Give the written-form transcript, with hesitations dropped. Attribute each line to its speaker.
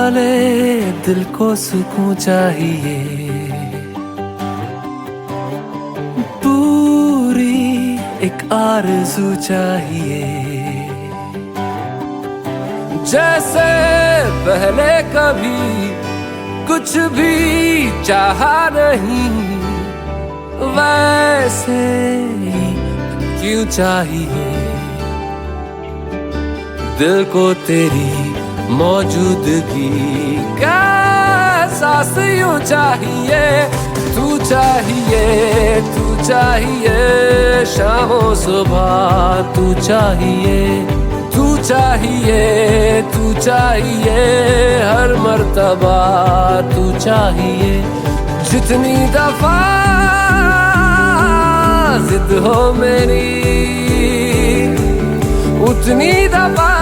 Speaker 1: वाले दिल को सुकून चाहिए, पूरी एक आरज़ू चाहिए। जैसे पहले कभी कुछ भी चाहा नहीं, वैसे ही क्यों चाहिए। दिल को तेरी मौजूदगी का एहसास यूं चाहिए। तू चाहिए, तू चाहिए, शामों सुबह तू चाहिए। तू चाहिए, तू चाहिए, हर मर्तबा तू चाहिए। जितनी दफा जिद हो मेरी, उतनी दफा